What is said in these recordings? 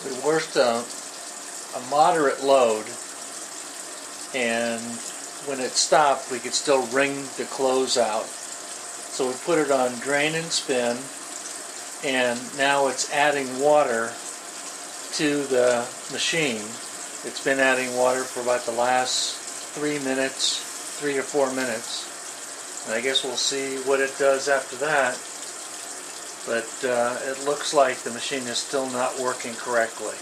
We worked a moderate load, and when it stopped we could still wring the clothes out. So we put it on drain and spin, and now it's adding water to the machine. It's been adding water for about the last 3 to 4 minutes. And I guess we'll see what it does after that. But it looks like the machine is still not working correctly.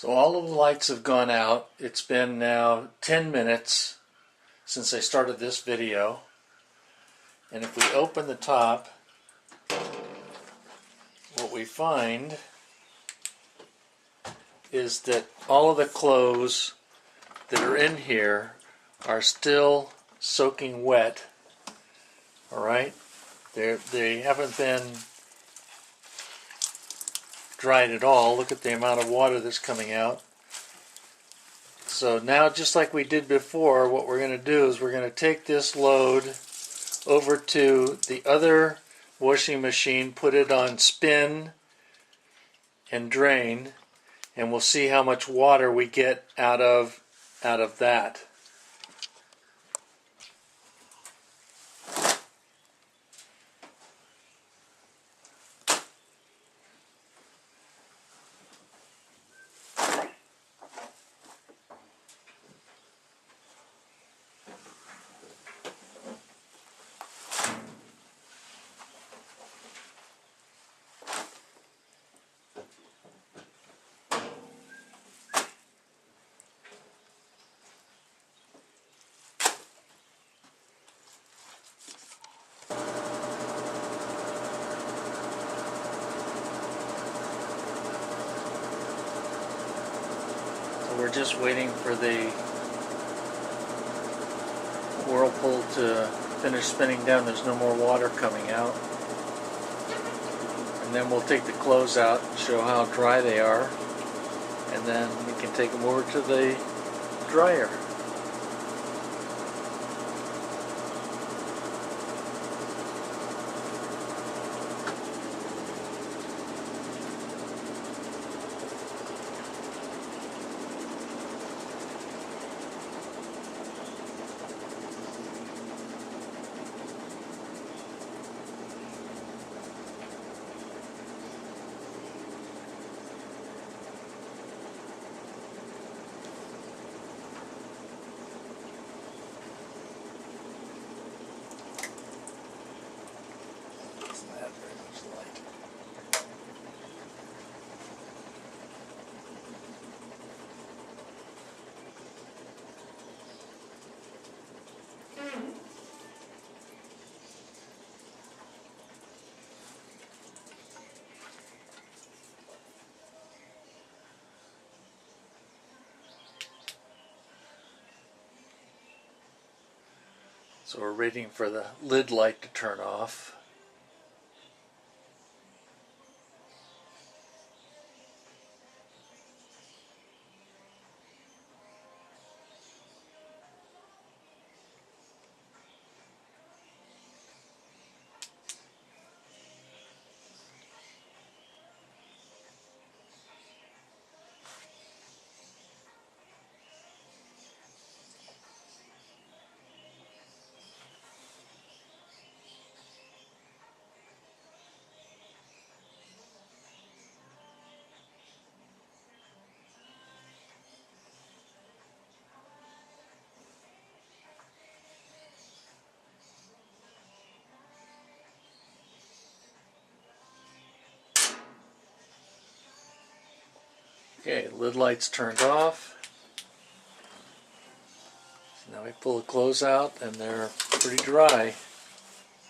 So all of the lights have gone out. It's been now 10 minutes since I started this video. And if we open the top, what we find is that all of the clothes that are in here are still soaking wet. Alright? They haven't been dried at all. Look at the amount of water that's coming out. So now, just like we did before, what we're going to do is we're going to take this load over to the other washing machine, put it on spin and drain, and we'll see how much water we get out of that. We're just waiting for the whirlpool to finish spinning down. There's no more water coming out. And then we'll take the clothes out and show how dry they are. And then we can take them over to the dryer. So we're waiting for the lid light to turn off. Okay, lid light's turned off. So now we pull the clothes out and they're pretty dry.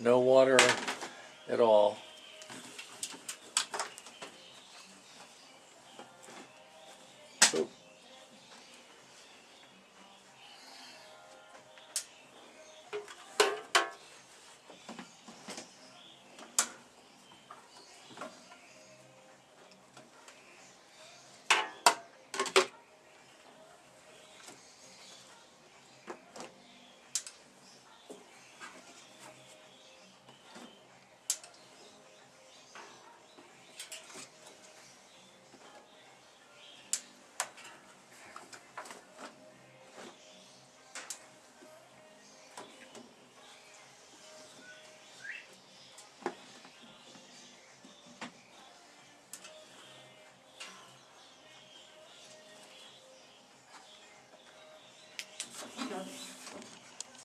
No water at all. Oop.